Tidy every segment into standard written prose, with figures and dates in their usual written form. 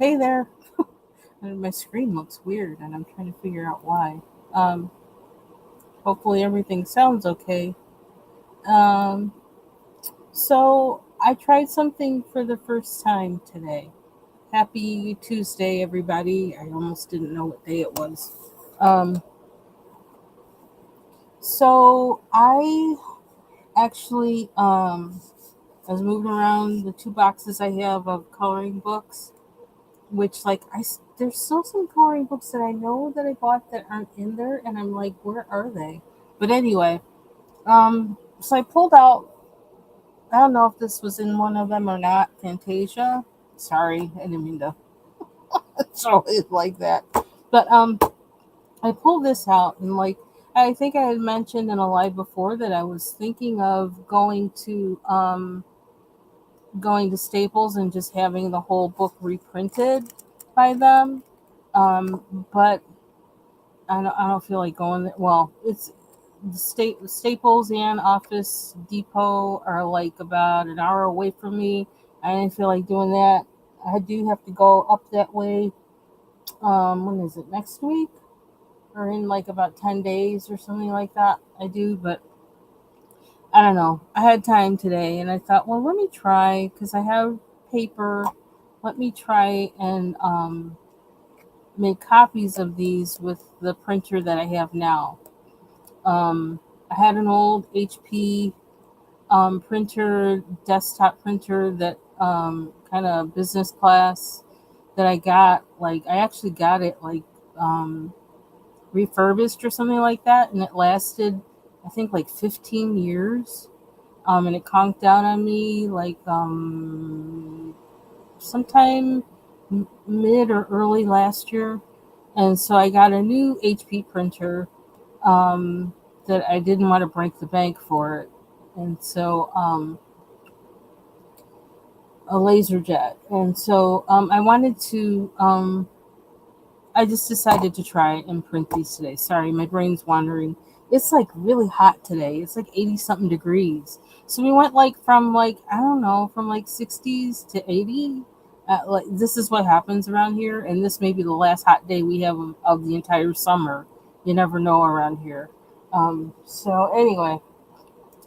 Hey there. And my screen looks weird, and I'm trying to figure out why. Um, Hopefully everything sounds okay. Um, so I tried something for the first time today. Happy Tuesday, everybody. I almost didn't know what day it was. Um, so I actually I was moving around the two boxes I have of coloring books, which there's still some coloring books that I know that I bought that aren't in there, and I'm like, where are they? But anyway, so I pulled out. I don't know if this was in one of them or not. Fantasia. Sorry, I didn't mean to show it like that. But I pulled this out, and I think I had mentioned in a live before that I was thinking of going to Staples and just having the whole book reprinted by them. But I don't feel like going there. Well, it's the Staples and Office Depot are like about an hour away from me. I didn't feel like doing that. I do have to go up that way. When is it? Next week? Or in like about 10 days or something like that. I do, but I don't know. I had time today and I thought, well, let me try because I have paper. Let me try and make copies of these with the printer that I have now. I had an old HP printer, desktop printer that kind of business class that I got. Like, I actually got it um, refurbished or something like that, and it lasted, I think, like 15 years. And it conked out on me sometime mid or early last year. And so I got a new HP printer um, that I didn't want to break the bank for it. And so a Laserjet. And so I just decided to try and print these today. Sorry, my brain's wandering. It's like really hot today. It's like 80 something degrees. So we went I don't know, from like 60s to 80. Like this is what happens around here, and this may be the last hot day we have of the entire summer. You never know around here. So anyway,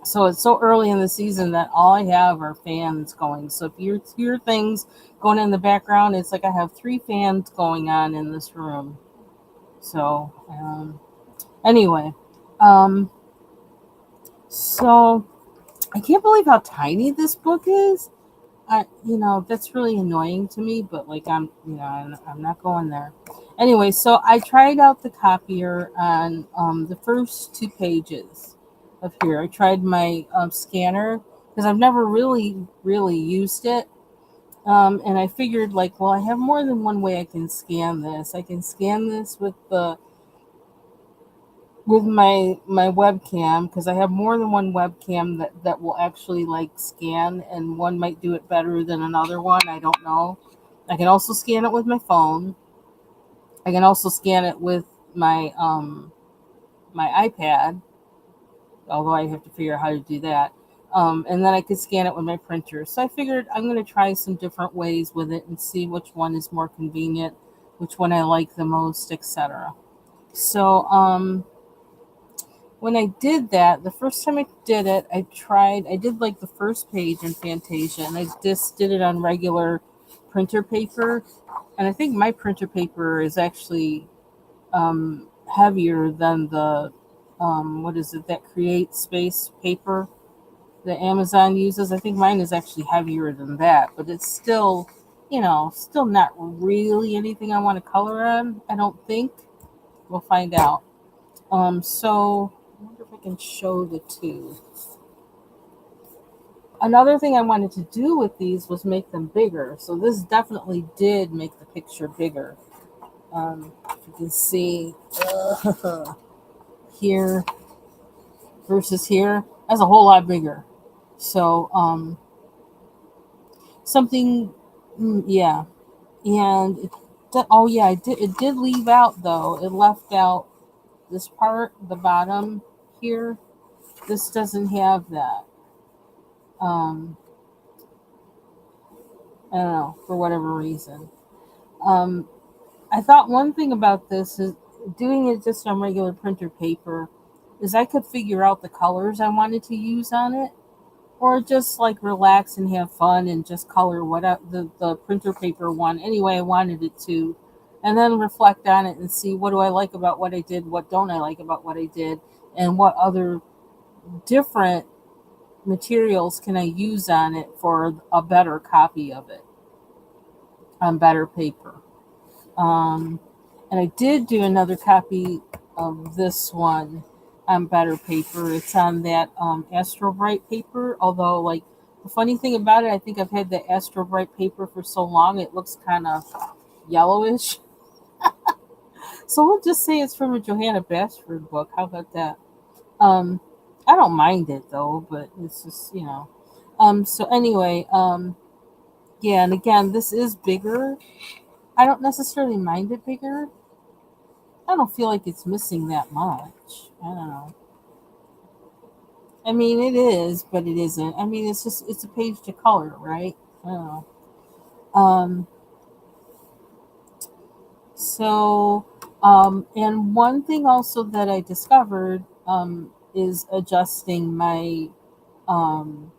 so it's so early in the season that all I have are fans going. So if you hear things going in the background, it's like I have three fans going on in this room. So anyway, um, so I can't believe how tiny this book is. That's really annoying to me, but I'm not going there. Anyway, so I tried out the copier on the first two pages of here. I tried my scanner because I've never really used it. And I figured, like, well, I have more than one way I can scan this. I can scan this with my webcam because I have more than one webcam that will actually like scan, and one might do it better than another one. I don't know. I can also scan it with my phone. I can also scan it with my iPad, although I have to figure out how to do that. And then I could scan it with my printer. So I figured I'm going to try some different ways with it and see which one is more convenient, which one I like the most, etc. So when I did that, the first time I did it, I did like the first page in Fantasia, and I just did it on regular printer paper. And I think my printer paper is actually heavier than what is it, that Create Space paper that Amazon uses. I think mine is actually heavier than that, but it's still, still not really anything I want to color on, I don't think. We'll find out. So I wonder if I can show the two. Another thing I wanted to do with these was make them bigger. So this definitely did make the picture bigger. If you can see here versus here, that's a whole lot bigger. So something, yeah. And oh yeah, it did leave out though. It left out this part, the bottom here. This doesn't have that. Um, I don't know, for whatever reason. Um, I thought one thing about this is doing it just on regular printer paper is I could figure out the colors I wanted to use on it, or just like relax and have fun and just color whatever the printer paper one anyway I wanted it to, and then reflect on it and see what do I like about what I did, what don't I like about what I did, and what other different materials can I use on it for a better copy of it on better paper. Um, and I did do another copy of this one on better paper. It's on that AstroBright paper. Although, like, the funny thing about it, I think I've had the AstroBright paper for so long, it looks kind of yellowish. So we'll just say it's from a Johanna Bashford book. How about that? Um, I don't mind it though, but it's just, you know. So anyway, yeah, and again, this is bigger. I don't necessarily mind it bigger. I don't feel like it's missing that much. I don't know. I mean, it is, but it isn't. I mean, it's a page to color, right? I don't know. Um, so, and one thing also that I discovered is adjusting my um,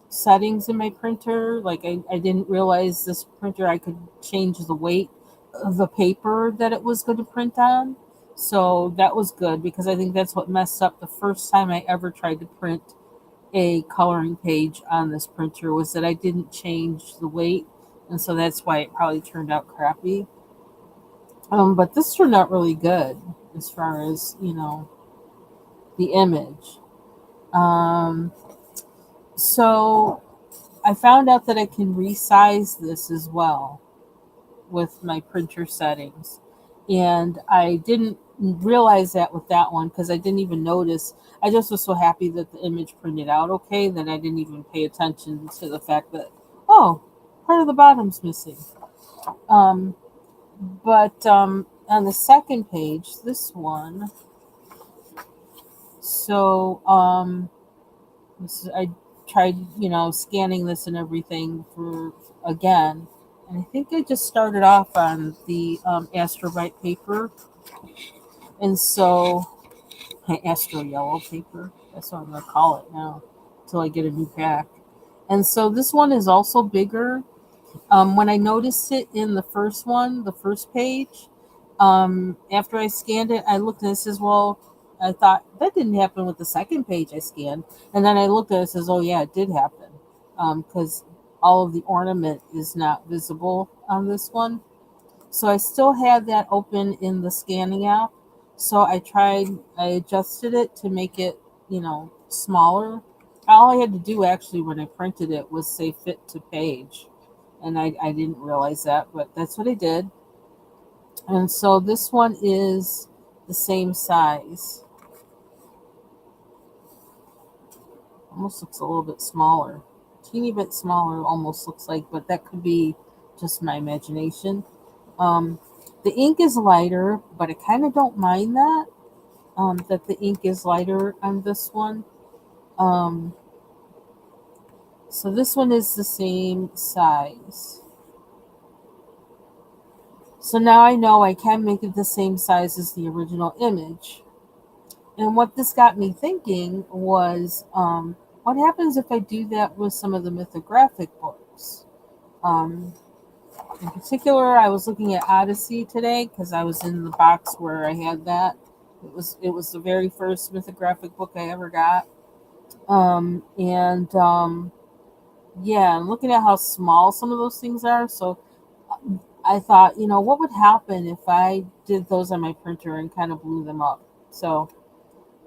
settings in my printer. Like, I didn't realize this printer I could change the weight of the paper that it was going to print on. So that was good because I think that's what messed up the first time I ever tried to print a coloring page on this printer, was that I didn't change the weight. And so that's why it probably turned out crappy. But this turned out really good as far as, you know, the image. Um, so I found out that I can resize this as well with my printer settings. And I didn't realize that with that one because I didn't even notice. I just was so happy that the image printed out okay that I didn't even pay attention to the fact that, oh, part of the bottom's missing. Um, but on the second page, this one, so I tried, you know, scanning this and everything for again. And I think I just started off on the AstroBright paper. And so, Astro Yellow paper, that's what I'm going to call it now until I get a new pack. And so this one is also bigger. When I noticed it in the first one, the first page, after I scanned it, I looked and it says, well, I thought that didn't happen with the second page I scanned. And then I looked at it and says, oh, yeah, it did happen. Because all of the ornament is not visible on this one. So I still had that open in the scanning app. So I adjusted it to make it, you know, smaller. All I had to do actually when I printed it was say fit to page. And I didn't realize that, but that's what I did. And so this one is the same size. Almost looks a little bit smaller. Teeny bit smaller almost looks like, but that could be just my imagination. Um, the ink is lighter, but I kind of don't mind that, that the ink is lighter on this one. Um, so this one is the same size. So now I know I can make it the same size as the original image. And what this got me thinking was, what happens if I do that with some of the mythographic books? Um, in particular, I was looking at Odyssey today because I was in the box where I had that. It was the very first mythographic book I ever got. And yeah, I'm looking at how small some of those things are. So I thought, you know, what would happen if I did those on my printer and kind of blew them up? So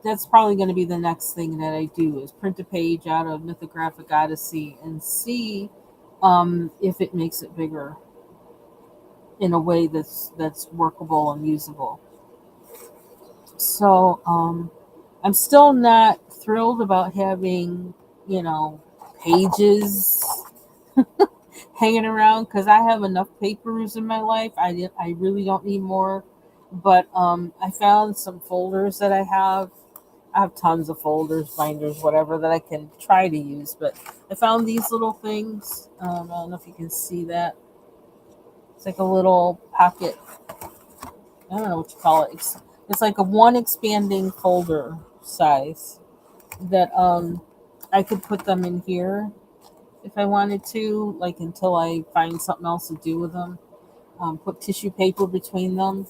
that's probably going to be the next thing that I do is print a page out of Mythographic Odyssey and see if it makes it bigger in a way that's workable and usable. So I'm still not thrilled about having, you know, pages hanging around because I have enough papers in my life. I really don't need more. But I found some folders that I have. I have tons of folders, binders, whatever that I can try to use. But I found these little things. I don't know if you can see that. It's like a little pocket. I don't know what you call it. It's like a one expanding folder size that I could put them in here if I wanted to, like until I find something else to do with them. Put tissue paper between them.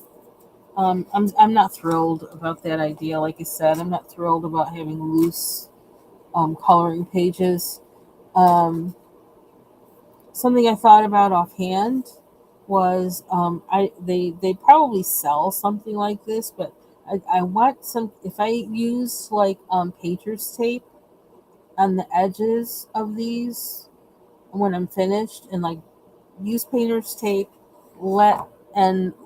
I'm not thrilled about that idea. Like I said, I'm not thrilled about having loose coloring pages. Um, Something I thought about offhand was they probably sell something like this, but I want some. If I use like painter's tape on the edges of these when I'm finished, and like use painter's tape, let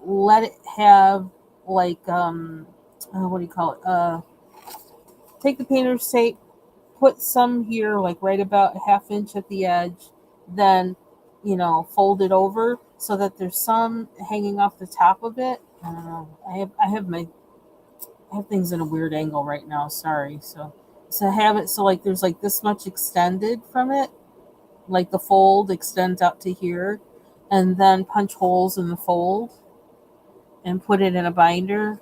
let it have like what do you call it? Take the painter's tape, put some here, like right about a half inch at the edge, then fold it over so that there's some hanging off the top of it. I don't know. I have things in a weird angle right now. Sorry. So have it so like there's like this much extended from it, like the fold extends out to here, and then punch holes in the fold and put it in a binder.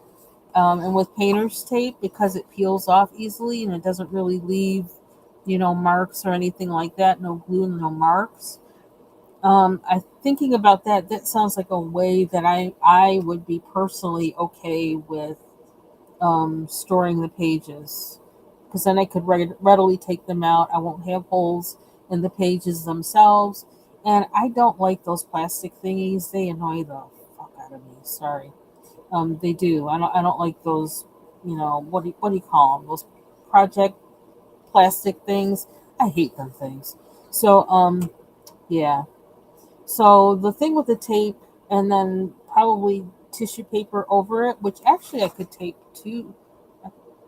And with painter's tape, because it peels off easily and it doesn't really leave, marks or anything like that, no glue and no marks. I thinking about that. That sounds like a way that I would be personally okay with storing the pages, because then I could readily take them out. I won't have holes in the pages themselves, and I don't like those plastic thingies. They annoy the fuck out of me. Sorry. They do. I don't like those. What do you call them? Those project plastic things. I hate them things. So yeah. So the thing with the tape, and then probably tissue paper over it, which actually I could tape too.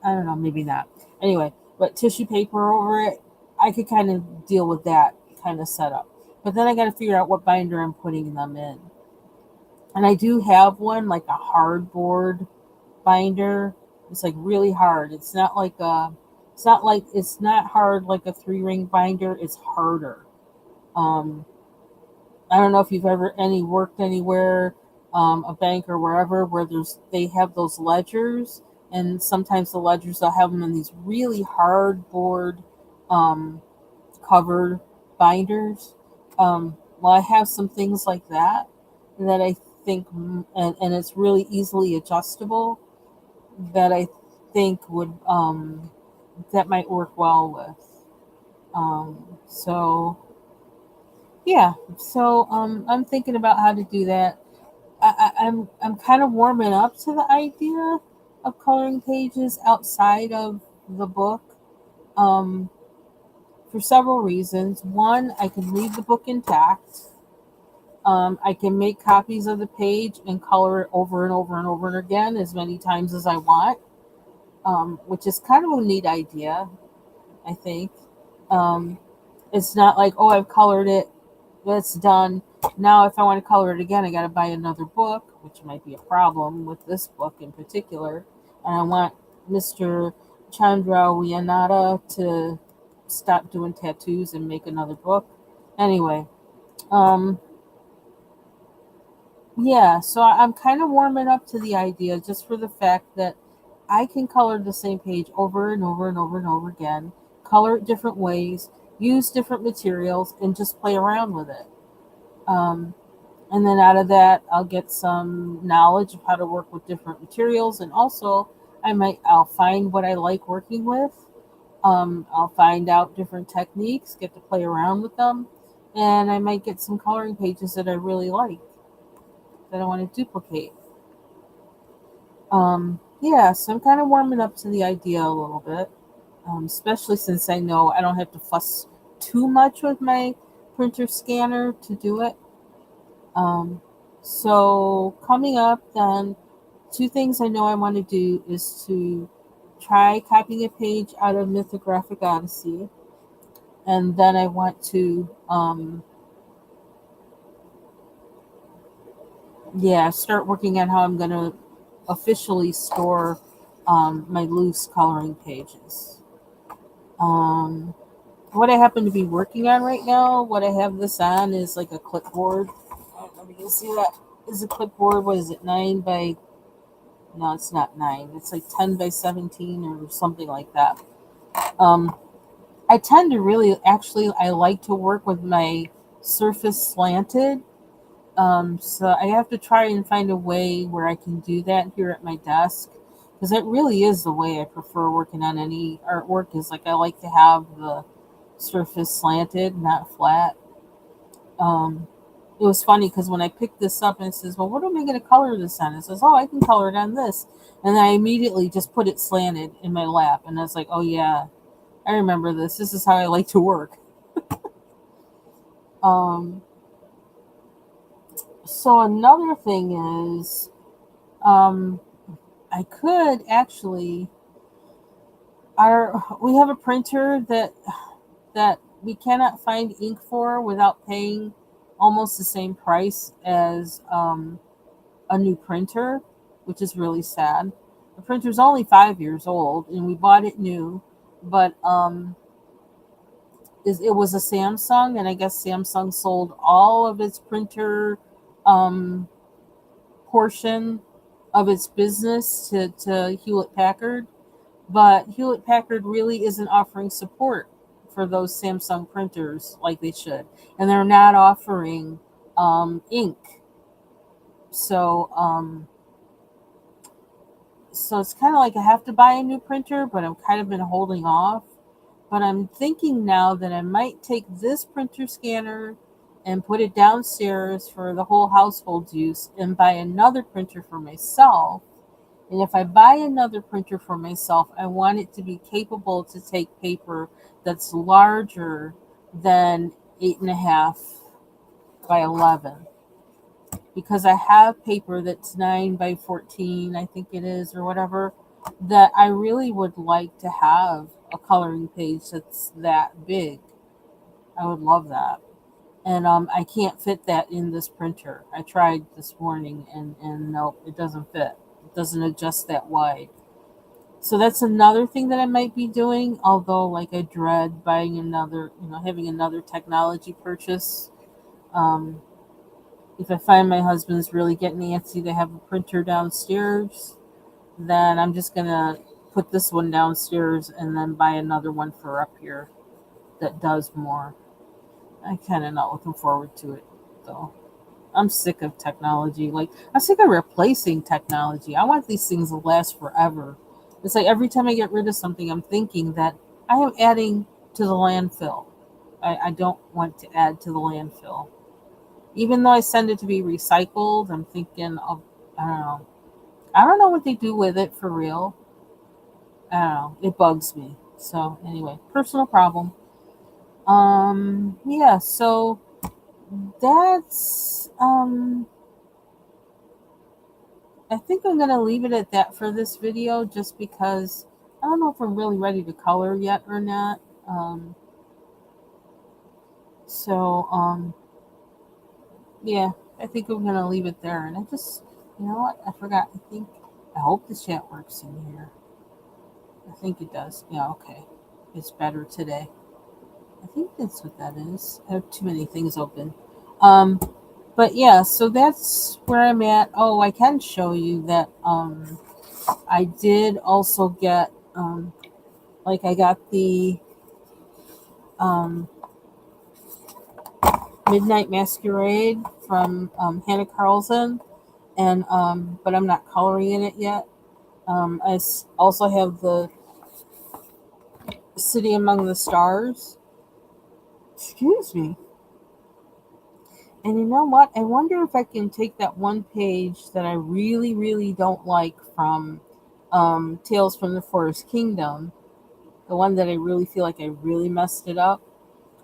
I don't know, maybe not. Anyway, but tissue paper over it, I could kind of deal with that kind of setup. But then I got to figure out what binder I'm putting them in. And I do have one, like a hardboard binder. It's like really hard. It's not hard like a 3-ring binder. It's harder. Um, I don't know if you've ever worked anywhere, a bank or wherever, where they have those ledgers, and sometimes the ledgers they'll have them in these really hardboard um, covered binders. Well, I have some things like that I think, and it's really easily adjustable, that I think would that might work well with. So yeah, so I'm thinking about how to do that. I'm kind of warming up to the idea of coloring pages outside of the book, um, for several reasons. One, I can leave the book intact. I can make copies of the page and color it over and over and over again as many times as I want, which is kind of a neat idea, I think. Um, it's not like, oh, I've colored it, it's done. Now, if I want to color it again, I got to buy another book, which might be a problem with this book in particular. And I want Mr. Chandra Wiyanata to stop doing tattoos and make another book. Anyway, um, yeah, so I'm kind of warming up to the idea just for the fact that I can color the same page over and over and over and over again, color it different ways, use different materials, and just play around with it. Um, and then out of that, I'll get some knowledge of how to work with different materials, and also I'll find what I like working with. I'll find out different techniques, get to play around with them, and I might get some coloring pages that I really like that I want to duplicate. Yeah, so I'm kind of warming up to the idea a little bit, especially since I know I don't have to fuss too much with my printer scanner to do it. Um, so coming up, then two things I know I want to do is to try copying a page out of Mythographic Odyssey, and then I want to start working on how I'm going to officially store my loose coloring pages. Um, what I happen to be working on right now, what I have this on is like a clipboard. if you can see that is a clipboard. What is it, 9 by, no, it's not 9. It's like 10 by 17 or something like that. I tend to really, actually, I like to work with my surface slanted. So I have to try and find a way where I can do that here at my desk, because it really is the way I prefer working on any artwork. Is like I like to have the surface slanted, not flat. Um, it was funny because when I picked this up and it says, "Well, what am I going to color this on?" It says, "Oh, I can color it on this," and I immediately just put it slanted in my lap, and I was like, "Oh yeah, I remember this. This is how I like to work." Um, so another thing is, um, I could actually, we have a printer that we cannot find ink for without paying almost the same price as a new printer, which is really sad. The printer's only 5 years old, and we bought it new, but it was a Samsung, and I guess Samsung sold all of its printer um, portion of its business to Hewlett Packard, but Hewlett Packard really isn't offering support for those Samsung printers like they should, and they're not offering ink. So so it's kind of like I have to buy a new printer, but I've kind of been holding off. But I'm thinking now that I might take this printer scanner and put it downstairs for the whole household's use and buy another printer for myself. And if I buy another printer for myself, I want it to be capable to take paper that's larger than 8.5 by 11. Because I have paper that's 9 by 14, I think it is, or whatever, that I really would like to have a coloring page that's that big. I would love that. And I can't fit that in this printer. I tried this morning, and nope, it doesn't fit. It doesn't adjust that wide. So that's another thing that I might be doing, although like I dread buying another, having another technology purchase. Um, if I find my husband's really getting antsy to have a printer downstairs, then I'm just gonna put this one downstairs and then buy another one for up here that does more. I'm kind of not looking forward to it though. I'm sick of technology. Like, I'm sick of replacing technology. I want these things to last forever. It's like every time I get rid of something, I'm thinking that I am adding to the landfill. I don't want to add to the landfill. Even though I send it to be recycled, I'm thinking of, I don't know. I don't know what they do with it for real. I don't know. It bugs me. So anyway, personal problem. Yeah, so that's I think I'm gonna leave it at that for this video, just because I don't know if I'm really ready to color yet or not. So yeah, I think I'm gonna leave it there. And I just, you know what? I forgot. I hope the chat works in here. I think it does. Yeah, okay. It's better today. I think that's what that is. I have too many things open. Um, but yeah, so that's where I'm at. Oh, I can show you that I did also get like I got the um Midnight Masquerade from Hannah Carlson, and but I'm not coloring in it yet. Also have the City Among the Stars. Excuse me. And you know what? I wonder if I can take that one page that I really, really don't like from Tales from the Forest Kingdom, the one that I really feel like I really messed it up.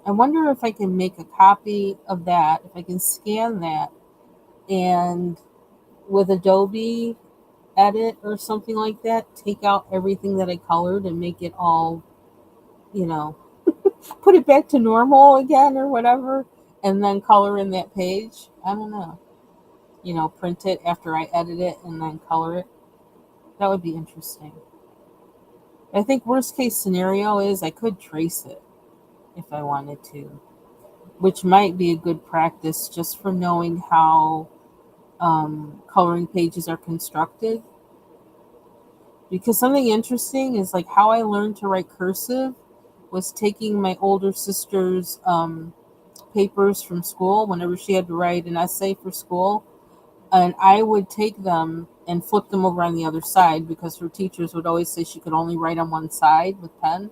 I wonder if I can make a copy of that, if I can scan that, and with Adobe Edit or something like that, take out everything that I colored and make it all, you know, put it back to normal again or whatever, and then color in that page. I don't know. Print it after I edit it and then color it. That would be interesting. I think worst case scenario is I could trace it if I wanted to. which might be a good practice just for knowing how coloring pages are constructed. Because something interesting is like how I learned to write cursive was taking my older sister's papers from school whenever she had to write an essay for school. And I would take them and flip them over on the other side because her teachers would always say she could only write on one side with pen.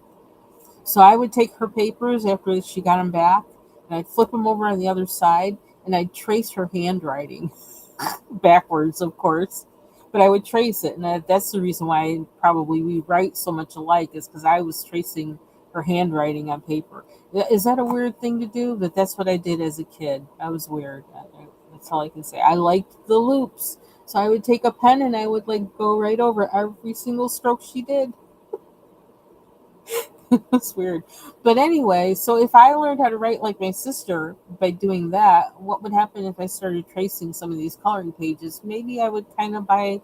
So I would take her papers after she got them back and I'd flip them over on the other side and I'd trace her handwriting backwards, of course. But I would trace it, and that's the reason why probably we write so much alike is because I was tracing her handwriting on paper. Is that a weird thing to do? But that's what I did as a kid. I was weird. That's all I can say. I liked the loops, so I would take a pen and I would like go right over every single stroke she did. That's weird. But anyway, so if I learned how to write like my sister by doing that, what would happen if I started tracing some of these coloring pages? Maybe I would kind of by,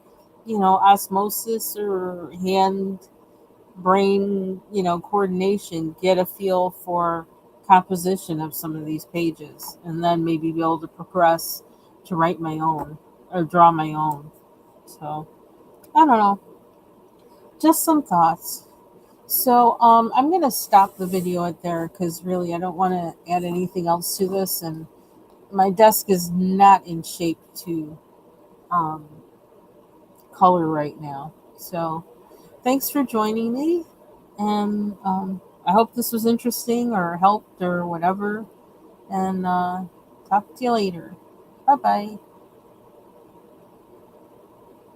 osmosis or hand brain, coordination, get a feel for composition of some of these pages and then maybe be able to progress to write my own or draw my own. So, I don't know. Just some thoughts. So I'm gonna stop the video at there because really I don't want to add anything else to this, and my desk is not in shape to um, color right now. So thanks for joining me, and I hope this was interesting or helped or whatever. And talk to you later. Bye bye.